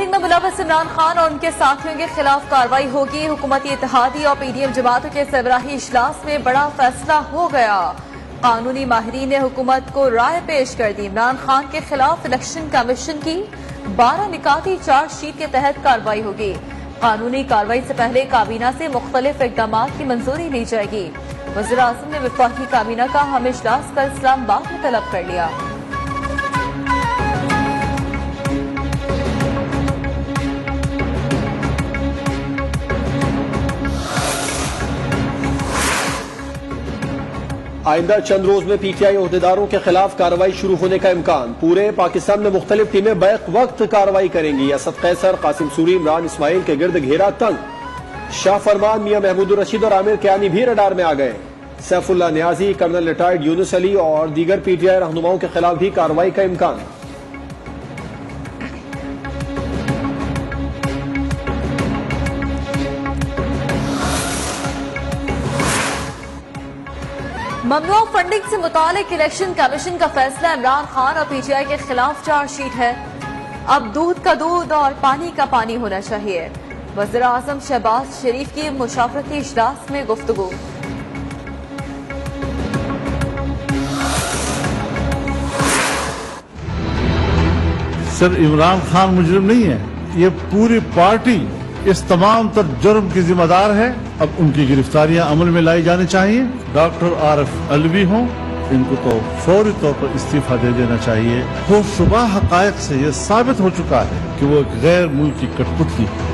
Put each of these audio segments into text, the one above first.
Meeting में मुलव्वस इमरान खान और उनके साथियों के खिलाफ कार्रवाई होगी। हुकूमती इत्तेहादी और पीडीएम जमातों के सरबराही इजलास में बड़ा फैसला हो गया। कानूनी माहिरीन ने हुकूमत को राय पेश कर दी। इमरान खान के खिलाफ इलेक्शन कमीशन की 12 निकाती चार्जशीट के तहत कार्रवाई होगी। कानूनी कार्रवाई से पहले काबीना से मुख्तलिफ इकदाम की मंजूरी ली जाएगी। वज़ीर आज़म ने वफाकी काबीना का अहम इजलास कल इस्लामाबाद में तलब कर लिया। आइंदा चंद रोज में पीटीआई ओहदेदारों के खिलाफ कार्रवाई शुरू होने का इम्कान। पूरे पाकिस्तान में मुख्तलिफ टीमें बैक वक्त कार्रवाई करेंगी। असद कैसर, कासिम सूरी, इमरान इस्माइल के गिर्द घेरा तंग। शाह फरमान, मियां महमूद रशीद और आमिर कियानी भी रडार में आ गए। सैफुल्लाह नियाजी, कर्नल रिटायर्ड यूनुस अली और दीगर पीटीआई रहनुमाओं के खिलाफ भी कार्रवाई का इम्कान। ममनुआ फंडिंग से मुतालिक इलेक्शन कमीशन का फैसला। इमरान खान और पीटीआई के खिलाफ चार्जशीट है। अब दूध का दूध और पानी का पानी होना चाहिए। वज़ीर आज़म शहबाज शरीफ की मुशावरती इजलास में गुफ्तगू। सर, इमरान खान मुजरिम नहीं है, ये पूरी पार्टी इस तमाम तर जुर्म की जिम्मेदार है। अब उनकी गिरफ्तारियां अमल में लाई जानी चाहिए। डॉक्टर आरिफ अलवी हों, इनको तो फौरी तौर पर इस्तीफा दे देना चाहिए। हो शुबा हकायक से यह साबित हो चुका है कि वो एक गैर मुल्की कठपुतली है।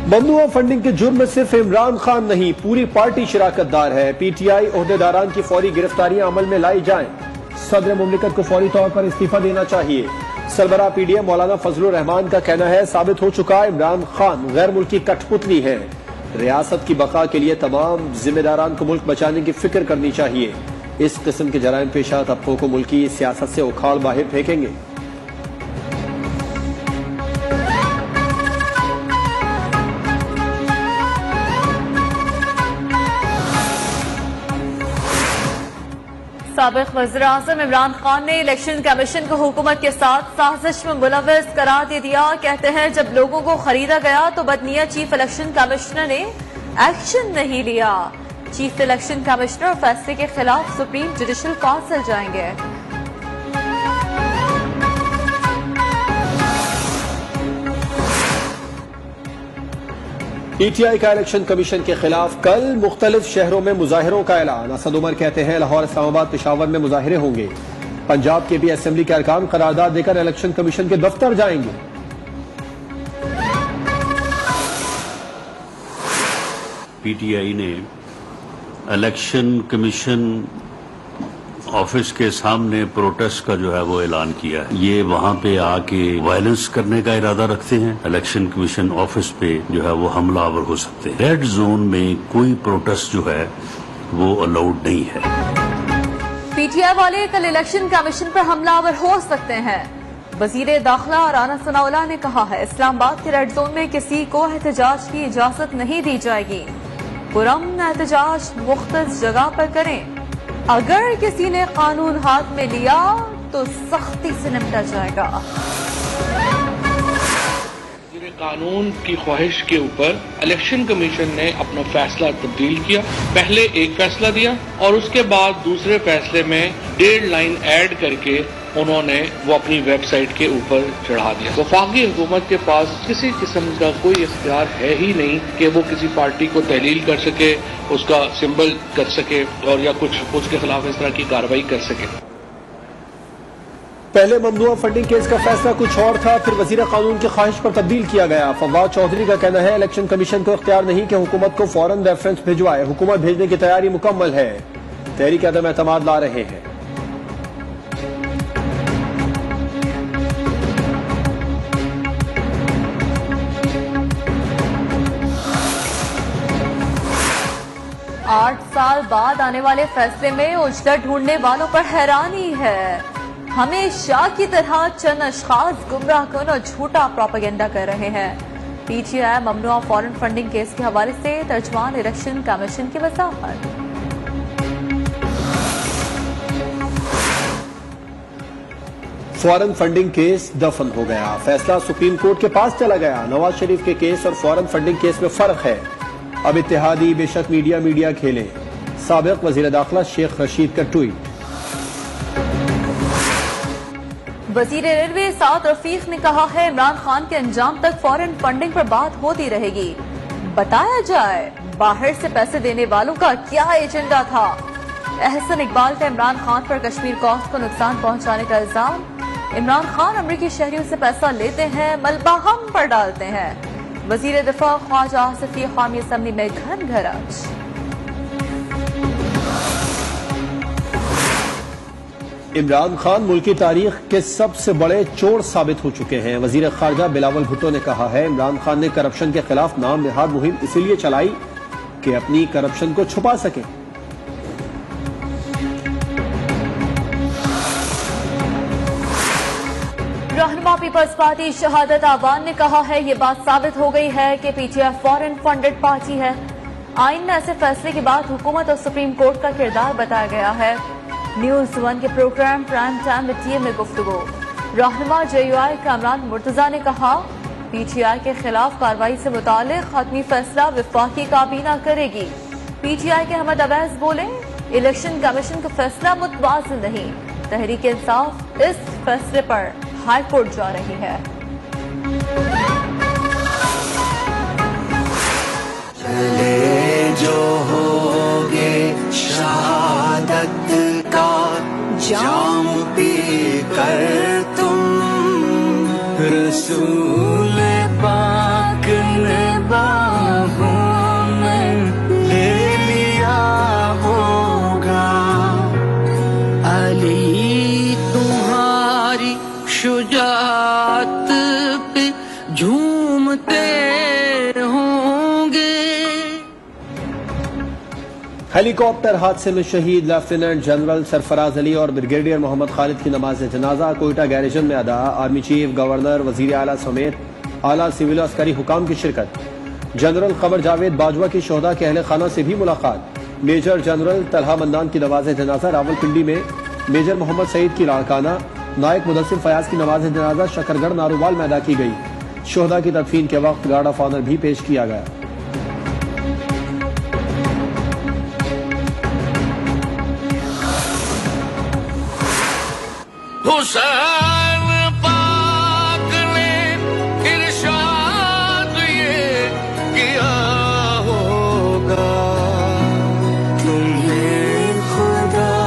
ममनुआ फंडिंग के जुर्म में सिर्फ इमरान खान नहीं, पूरी पार्टी शिराकतदार है। पीटीआई ओहदेदारान की फौरी गिरफ्तारियां अमल में लाई जाएं। सदर मुमलिकत को फौरी तौर पर इस्तीफा देना चाहिए। सरबराह पीडीएम मौलाना फजलुर रहमान का कहना है, साबित हो चुका इमरान खान गैर मुल्की कठपुतली है। रियासत की बका के लिए तमाम जिम्मेदारान को मुल्क बचाने की फिक्र करनी चाहिए। इस किस्म के जराइम पेशा तबकों को मुल्की सियासत से उखाड़ बाहर फेंकेंगे। साबिक वज़ीर आज़म इमरान खान ने इलेक्शन कमीशन को हुकूमत के साथ साजिश में मुलव्वस करार दे दिया। कहते हैं, जब लोगों को खरीदा गया तो बदनीयत चीफ इलेक्शन कमिश्नर ने एक्शन नहीं लिया। चीफ इलेक्शन कमिश्नर फैसले के खिलाफ सुप्रीम जुडिशल काउंसिल जाएंगे। पीटीआई का इलेक्शन कमीशन के खिलाफ कल मुख्तलिफ शहरों में मुजाहिरों का ऐलान। असद उमर कहते हैं, लाहौर, इस्लामाबाद, पेशावर में मुजाहिरे होंगे। पंजाब के भी असेंबली के अरकान करारदाद देकर इलेक्शन कमीशन के दफ्तर जाएंगे। पीटीआई ने इलेक्शन कमीशन ऑफिस के सामने प्रोटेस्ट का जो है वो ऐलान किया है। ये वहाँ पे आके वायलेंस करने का इरादा रखते हैं। इलेक्शन कमीशन ऑफिस पे जो है वो हमलावर हो सकते हैं। रेड जोन में कोई प्रोटेस्ट जो है वो अलाउड नहीं है। पीटीआई वाले कल इलेक्शन कमीशन पर हमलावर हो सकते हैं। वजीर दाखिला राना सनाउल्लाह ने कहा है, इस्लामाबाद के रेड जोन में किसी को एहतजाज की इजाजत नहीं दी जाएगी। पुरअमन एहतजाज मुख्तलिफ जगह पर करें। अगर किसी ने कानून हाथ में लिया तो सख्ती से निपटा जाएगा। कानून की ख्वाहिश के ऊपर इलेक्शन कमीशन ने अपना फैसला तब्दील किया। पहले एक फैसला दिया और उसके बाद दूसरे फैसले में 1.5 लाइन ऐड करके उन्होंने वो अपनी वेबसाइट के ऊपर चढ़ा दिया। वफाकी हुकूमत के पास किसी किस्म का कोई इख्तियार है ही नहीं कि वो किसी पार्टी को तहलील कर सके, उसका सिंबल कर सके और या कुछ उसके खिलाफ इस तरह की कार्रवाई कर सके। पहले ममनुआ फंडिंग केस का फैसला कुछ और था, फिर वजीर कानून की ख्वाहिश पर तब्दील किया गया। फवाद चौधरी का कहना है, इलेक्शन कमीशन को इख्तियार नहीं कि हुकूमत को फौरन रेफरेंस भिजवाए। हुकूमत भेजने की तैयारी मुकम्मल है। तहरीक अदम एतमाद ला रहे हैं। आठ साल बाद आने वाले फैसले में उजला ढूंढने वालों पर हैरानी है। हमेशा की तरह चंद अशखास गुमराह कन और झूठा प्रोपेगेंडा कर रहे हैं। पीटीआई ममनुआ फॉरेन फंडिंग केस के हवाले से तर्जुमान इलेक्शन कमीशन की वजाहत। फॉरेन फंडिंग केस दफन हो गया। फैसला सुप्रीम कोर्ट के पास चला गया। नवाज शरीफ के केस और फॉरेन फंडिंग केस में फर्क है। अब इत्तेहादी बेशक मीडिया खेले। साबिक वजीर दाखिला शेख रशीद का ट्वीट। वजीर रेलवे साद रफीक ने कहा है इमरान खान के अंजाम तक फॉरेन फंडिंग पर बात होती रहेगी। बताया जाए बाहर से पैसे देने वालों का क्या एजेंडा था। एहसन इकबाल का इमरान खान पर कश्मीर कॉस्ट को नुकसान पहुंचाने का इल्जाम। इमरान खान अमरीकी शहरियों से पैसा लेते हैं, मलबा हम पर डालते हैं। वजीर दिफा ख्वाजा आसिफ कौमी असम्बली में घर घर आज। इमरान खान मुल्क की तारीख के सबसे बड़े चोर साबित हो चुके हैं। वजीर खारजा बिलावल भुट्टो ने कहा है इमरान खान ने करप्शन के खिलाफ नाम निहाद मुहिम इसीलिए चलाई कि अपनी करप्शन को छुपा सके। रहनुमा पीपल्स पार्टी शहादत आवान ने कहा है ये बात साबित हो गई है कि पीटीआई फॉरेन फंडेड पार्टी है। आइन में ऐसे फैसले के बाद हुकूमत और सुप्रीम कोर्ट का किरदार बताया गया है। न्यूज 1 के program prime time with TM में गुफ्तगू। रहनुमा जेयूआई कामरान मुर्तजा ने कहा पीटीआई के खिलाफ कार्रवाई से मुतालिक हतमी फैसला वफाकी काबीना करेगी। पीटीआई के अहमद अवैस बोले इलेक्शन कमीशन का फैसला मुतवाज़िन नहीं। तहरीक इंसाफ इस फैसले पर हाई कोर्ट जा रही है। चले जो होगे शहादत का जाम पी कर तुम, रसूल पाक ने बाहों में ले लिया होगा। अली तुम्हारी शुजात पे झूमते होंगे। हेलीकॉप्टर हादसे में शहीद लेफ्टिनेंट जनरल सरफराज अली और ब्रिगेडियर मोहम्मद खालिद की नमाज जनाजा कोयटा गैरिजन में अदा। आर्मी चीफ, गवर्नर, वजीर आला समेत आला सिविल अस्करी हुकाम की शिरकत। जनरल कमर जावेद बाजवा की शोहदा के अहले खाना से भी मुलाकात। मेजर जनरल तलहा मंदान की नमाज जनाजा रावलपिंडी में। मेजर मोहम्मद सईद की लाड़काना। नायक मुदस्सिर फयाज की नमाज जनाजा शकरगढ़ नारूवाल में अदा की गई। शोहदा की तदफीन के वक्त गार्ड ऑफ ऑनर भी पेश किया गया। हुसैन पाक ने इरशाद ये किया होगा, तुम्हें खुदा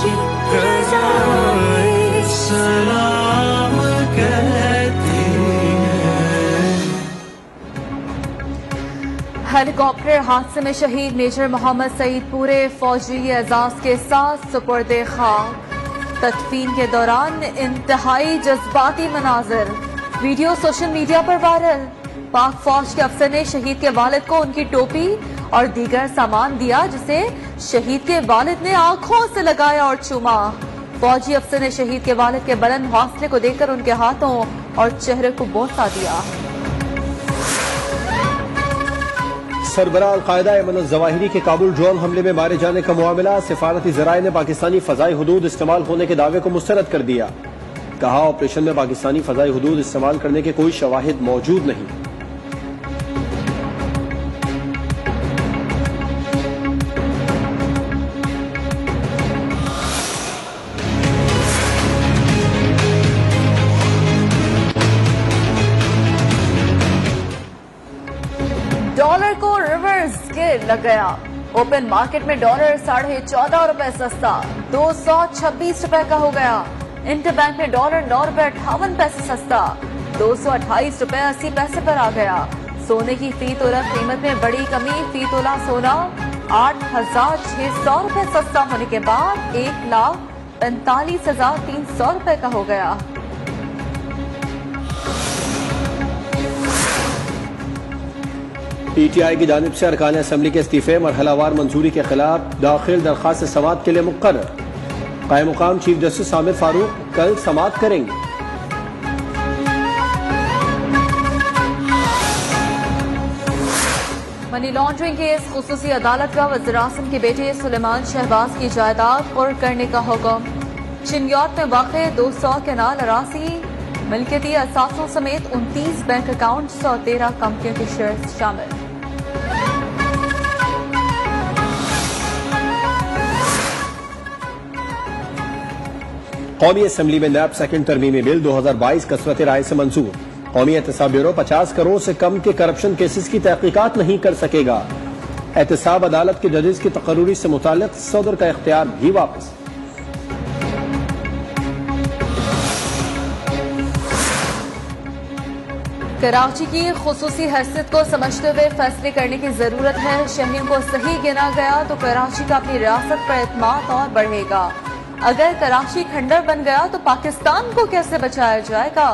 की रज़ाए सलाम कहती है। हेलीकॉप्टर हादसे में शहीद मेजर मोहम्मद सईद पूरे फौजी एजाज के साथ सुपुर्दे खाक। तदफीन के दौरान इंतहाई जज्बाती मनाजिर। वीडियो सोशल मीडिया पर वायरल। पाक फौज के अफसर ने शहीद के वालिद को उनकी टोपी और दीगर सामान दिया जिसे शहीद के वालिद ने आंखों से लगाया और चूमा। फौजी अफसर ने शहीद के वालिद के बुलंद हौसले को देखकर उनके हाथों और चेहरे को बोसा दिया। सरबराह अल-कायदा अयमन अज़-ज़वाहिरी के काबुल ड्रोन हमले में मारे जाने का मामला। सिफारती ज़राए ने पाकिस्तानी फ़ज़ाई हुदूद इस्तेमाल होने के दावे को मुस्तरद कर दिया। कहा ऑपरेशन में पाकिस्तानी फ़ज़ाई हुदूद इस्तेमाल करने के कोई शवाहिद मौजूद नहीं। डॉलर को रिवर्स गियर लग गया। ओपन मार्केट में डॉलर 14.5 रुपए सस्ता 226 रुपए का हो गया। इंटरबैंक में डॉलर 9 रुपए 58 पैसे सस्ता 228 रुपए 80 पैसे पर आ गया। सोने की फी तोला कीमत में बड़ी कमी। फी तोला सोना 8,600 रुपए सस्ता होने के बाद 1,45,300 रुपए का हो गया। पीटीआई की जानिब से अरकान असम्बली के इस्तीफे मरहलावार मंजूरी के खिलाफ दाखिल दरख्वास्त समाअत के लिए मुक़र्रर। कायम मुक़ाम चीफ जस्टिस आमिर फारूक कल समाअत करेंगे। मनी लॉन्ड्रिंग केस खुसूसी अदालत का वज़ीर आज़म के बेटे सुलेमान शहबाज की जायदाद कुर्क करने का हुक्म। चिन्यौत में वाक़े 200 कैनाल अरासी मिल्कियती असासों समेत 29 बैंक अकाउंट्स और 13 कंपनियों के शेयर्स शामिल। कौमी असम्बली में नैब सेकंड तरमीमी बिल 2022 कसरत राय से मंजूर। कौमी एहतसाब ब्यूरो 50 करोड़ से कम के करप्शन केसेस की तहकीकात नहीं कर सकेगा। एहतसाब अदालत के जजेस की तकर्रुरी से मुताल्लिक सदर का इख्तियार भी वापस। कराची की खुसूसी हैसियत को समझते हुए फैसले करने की जरूरत है। शहरियों को सही गिना गया तो कराची का अपनी रियासत पर एतमाद और बढ़ेगा। अगर कराची खंडर बन गया तो पाकिस्तान को कैसे बचाया जाएगा?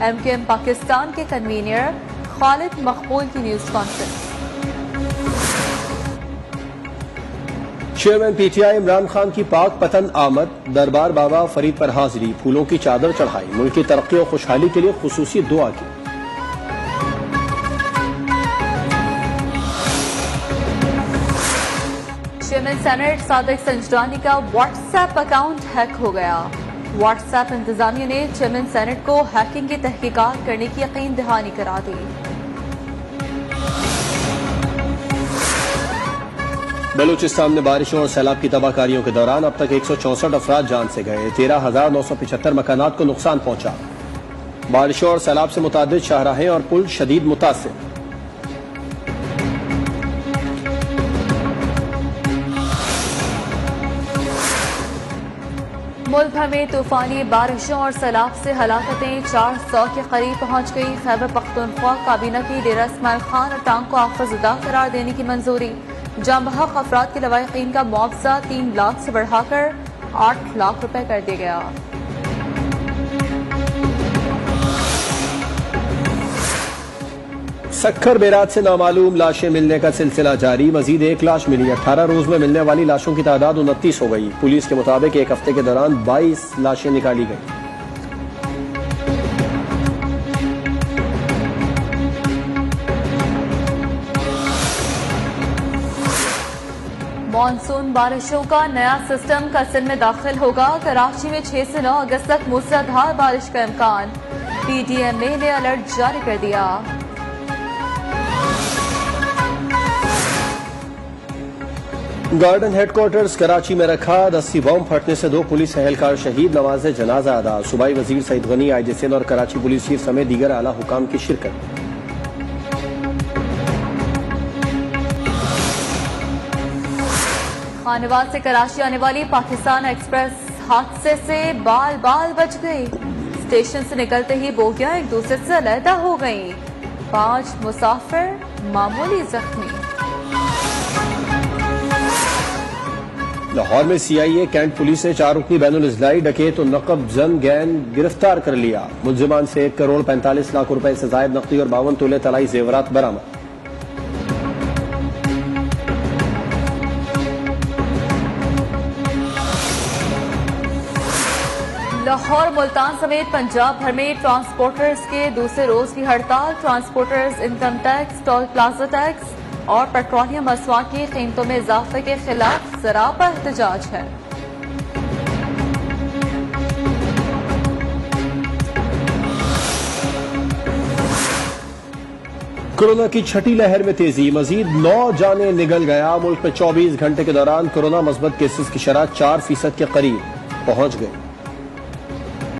MKM पाकिस्तान के कन्वीनर खालिद मकबूल की news conference. Chairman PTI Imran Khan की पाक पतन आमद। दरबार बाबा फरीद पर हाजिरी, फूलों की चादर चढ़ाई, मुल्क की तरक्की और खुशहाली के लिए खुसूसी दुआ की। चेयरमैन सेनेट सादिक संजरानी का व्हाट्सएप अकाउंट हैक हो गया। व्हाट्सएप इंतजामिया ने चेयरमैन सेनेट को हैकिंग की तहकीकात करने की यकीन दहानी करा दी। बलूचिस्तान में बारिशों और सैलाब की तबाहकारियों के दौरान अब तक 164 अफराद जान से गए। 13,975 मकानात को नुकसान पहुंचा। बारिशों और सैलाब से मुतादिद शाहराहें और पुल शदीद मुतासिर। मुल्क भर में तूफानी बारिशों और सैलाब से हलाकतें 400 के करीब पहुंच गई। खैबर पख्तूनख्वा काबीना की डेरा इस्माइल खान और टांग को आफतज़दा करार देने की मंजूरी। जाम बहक अफराद के लवाहिकीन का मुआवजा 3 लाख से बढ़ाकर 8 लाख रुपए कर दिया गया। सक्खर बेरात से नामालूम लाशें मिलने का सिलसिला जारी। मजीद 1 लाश मिली। 18 रोज में मिलने वाली लाशों की तादाद 29 हो गई। पुलिस के मुताबिक एक हफ्ते के दौरान 22 लाशें निकाली गई। मानसून बारिशों का नया सिस्टम कसिल में दाखिल होगा। कराची में 6 से 9 अगस्त तक मूसलाधार बारिश का इम्कान। PDMA ने अलर्ट जारी कर दिया। गार्डन हेडक्वार्टर्स कराची में रखा। 10 बम फटने से 2 पुलिस एहलकार शहीद। नमाज जनाजा अदा। सूबाई वजीर सईद गनी, IG सिंध और कराची पुलिस चीफ समेत दीगर आला हुकाम की शिरकत। खानेवाद से कराची आने वाली पाकिस्तान एक्सप्रेस हादसे से बाल बाल बच गई। स्टेशन से निकलते ही बोगियां एक दूसरे से अलहदा हो गईं। 5 मुसाफिर मामूली जख्मी। लाहौर में CIA कैंट पुलिस ने 4 रुकनी बैनुल इजलाई डकैत और नकब जन गैंग गिरफ्तार कर लिया। मुलजिमान से 1 करोड़ 45 लाख रुपए से जायद नकदी और 52 तोले तलाई जेवरात बरामद। लाहौर, मुल्तान समेत पंजाब भर में ट्रांसपोर्टर्स के दूसरे रोज की हड़ताल। Transporters income tax, toll plaza tax और पेट्रोलियम मसवाक की कीमतों में इजाफे के खिलाफ सरापा एहतजाज है। कोरोना की छठी लहर में तेजी। मजीद 9 जानें निगल गया। मुल्क में 24 घंटे के दौरान कोरोना मस्बत केसेस की शरह 4% के करीब पहुंच गई।